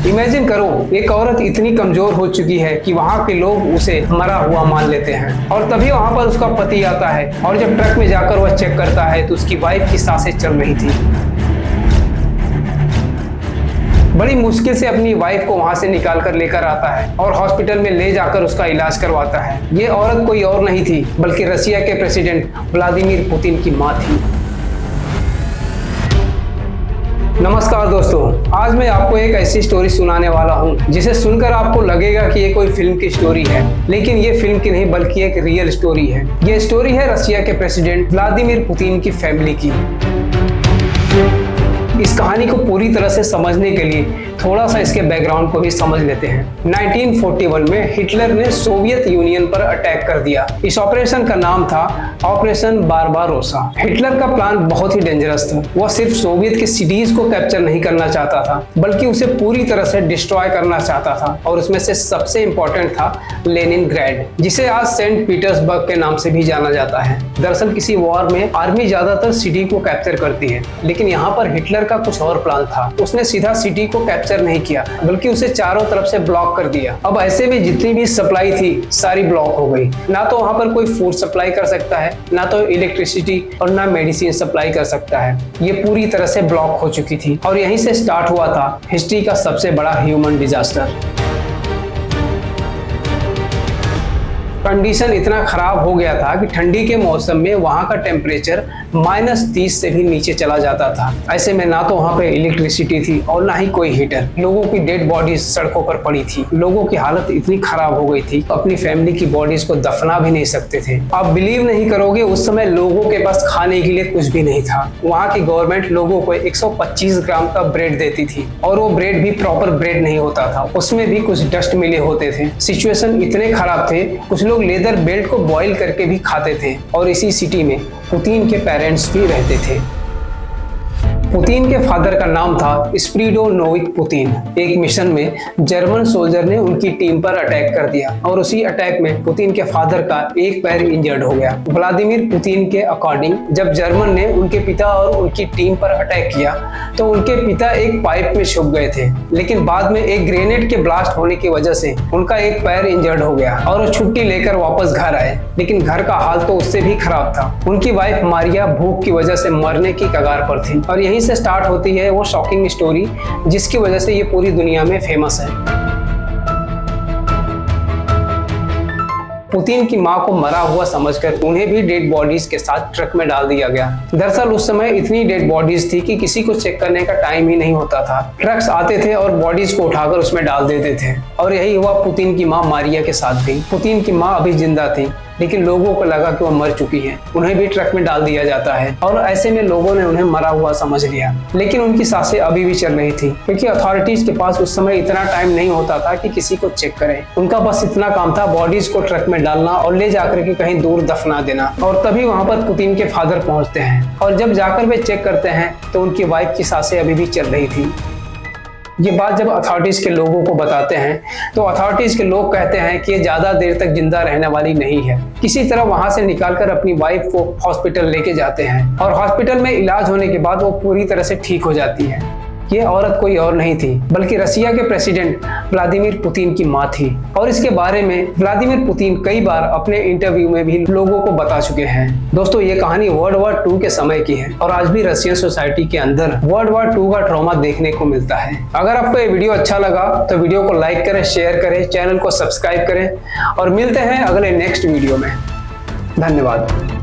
Imagine करो, एक औरत इतनी कमजोर हो चुकी है कि वहाँ के लोग उसे मरा हुआ मान लेते हैं। और तभी वहाँ पर उसका पति आता है और जब ट्रक में जाकर वह चेक करता है तो उसकी वाइफ की सांसें चल रही थी। बड़ी मुश्किल से अपनी वाइफ को वहां से निकाल कर लेकर आता है और हॉस्पिटल में ले जाकर उसका इलाज करवाता है। ये औरत कोई और नहीं थी बल्कि रसिया के प्रेसिडेंट व्लादिमीर पुतिन की मां थी। नमस्कार दोस्तों, आज मैं आपको एक ऐसी स्टोरी सुनाने वाला हूं जिसे सुनकर आपको लगेगा कि ये कोई फिल्म की स्टोरी है, लेकिन ये फिल्म की नहीं बल्कि एक रियल स्टोरी है। ये स्टोरी है रसिया के प्रेसिडेंट व्लादिमीर पुतिन की फैमिली की। इस कहानी को पूरी तरह से समझने के लिए थोड़ा सा इसके बैकग्राउंड को भी समझ लेते हैं। 1941 में हिटलर ने सोवियत यूनियन पर अटैक कर दिया। इस ऑपरेशन का नाम था ऑपरेशन बारबारोसा। हिटलर का प्लान बहुत ही डेंजरस था। वह सिर्फ सोवियत की सिटीज को कैप्चर नहीं करना चाहता था बल्कि उसे पूरी तरह से डिस्ट्रॉय करना चाहता था, और उसमें से सबसे इंपॉर्टेंट था लेनिनग्राड, जिसे आज सेंट पीटर्सबर्ग के नाम से भी जाना जाता है। दरअसल किसी वॉर में आर्मी ज्यादातर सिटी को कैप्चर करती है, लेकिन यहाँ पर हिटलर का कुछ और प्लान था। उसने सीधा सिटी को कैप्चर नहीं किया बल्कि उसे चारों तरफ से ब्लॉक कर दिया। अब ऐसे में जितनी भी सप्लाई थी सारी ब्लॉक हो गई। ना तो वहां पर कोई फूड सप्लाई कर सकता है, ना तो इलेक्ट्रिसिटी और ना मेडिसिन सप्लाई कर सकता है। ये पूरी तरह से ब्लॉक हो चुकी थी और यहीं से स्टार्ट हुआ था हिस्ट्री का सबसे बड़ा ह्यूमन डिजास्टर। कंडीशन इतना खराब हो गया था कि ठंडी के मौसम में वहां का टेम्परेचर -30 से भी नीचे चला जाता था। ऐसे में ना तो वहां पे इलेक्ट्रिसिटी थी और ना ही कोई हीटर। लोगों की डेड बॉडीज सड़कों पर पड़ी थी। लोगों की हालत इतनी खराब हो गई थी, अपनी फैमिली की बॉडीज को दफना भी नहीं सकते थे। आप बिलीव नहीं करोगे, उस समय लोगों के पास खाने के लिए कुछ भी नहीं था। वहाँ की गवर्नमेंट लोगों को 125 ग्राम का ब्रेड देती थी और वो ब्रेड भी प्रॉपर ब्रेड नहीं होता था, उसमें भी कुछ डस्ट मिले होते थे। सिचुएशन इतने खराब थे, कुछ लोग लेदर बेल्ट को बॉईल करके भी खाते थे। और इसी सिटी में पुतिन के पेरेंट्स भी रहते थे। पुतिन के फादर का नाम था स्प्रीडोनोविक पुतिन। एक मिशन में जर्मन सोल्जर ने उनकी टीम पर अटैक कर दिया और उसी अटैक में पुतिन के फादर का एक पैर इंजर्ड हो गया। व्लादिमीर पुतिन के अकॉर्डिंग जब जर्मन ने उनके पिता और उनकी टीम पर अटैक किया तो उनके पिता एक पाइप में छुप गए थे, लेकिन बाद में एक ग्रेनेड के ब्लास्ट होने की वजह से उनका एक पैर इंजर्ड हो गया और वो छुट्टी लेकर वापस घर आए। लेकिन घर का हाल तो उससे भी खराब था। उनकी वाइफ मारिया भूख की वजह से मरने की कगार पर थी। और यही से स्टार्ट होती है वो शॉकिंग स्टोरी जिसकी वजह से ये पूरी दुनिया में फेमस है। पुतिन की मां को मरा हुआ समझकर उन्हें भी डेड बॉडीज के साथ ट्रक में डाल दिया गया। दरअसल उस समय इतनी डेड बॉडीज थी कि किसी को चेक करने का टाइम ही नहीं होता था। ट्रक्स आते थे और बॉडीज को उठाकर उसमें डाल देते थे। और यही हुआ पुतिन की मां मारिया के साथ भी। पुतिन की मां अभी जिंदा थी, लेकिन लोगों को लगा कि वो मर चुकी है। उन्हें भी ट्रक में डाल दिया जाता है और ऐसे में लोगों ने उन्हें मरा हुआ समझ लिया। लेकिन उनकी सांसें अभी भी चल रही थी, क्योंकि अथॉरिटीज के पास उस समय इतना टाइम नहीं होता था कि किसी को चेक करें। उनका बस इतना काम था बॉडीज को ट्रक में डालना और ले जाकर के कहीं दूर दफना देना। और तभी वहां पर पुतिन के फादर पहुंचते हैं और जब जाकर वे चेक करते हैं तो उनकी वाइफ की सांसें अभी भी चल रही थी। ये बात जब अथॉरिटीज के लोगों को बताते हैं तो अथॉरिटीज के लोग कहते हैं कि ये ज्यादा देर तक जिंदा रहने वाली नहीं है। किसी तरह वहां से निकालकर अपनी वाइफ को हॉस्पिटल लेके जाते हैं और हॉस्पिटल में इलाज होने के बाद वो पूरी तरह से ठीक हो जाती है। ये औरत कोई और नहीं थी बल्कि रसिया के प्रेसिडेंट व्लादिमीर पुतिन की मां थी। और इसके बारे में व्लादिमीर पुतिन कई बार अपने इंटरव्यू में भी लोगों को बता चुके हैं। दोस्तों, ये कहानी वर्ल्ड वॉर 2 के समय की है और आज भी रशियन सोसाइटी के अंदर वर्ल्ड वॉर 2 का ट्रॉमा देखने को मिलता है। अगर आपको ये वीडियो अच्छा लगा तो वीडियो को लाइक करें, शेयर करें, चैनल को सब्सक्राइब करें और मिलते हैं अगले नेक्स्ट वीडियो में। धन्यवाद।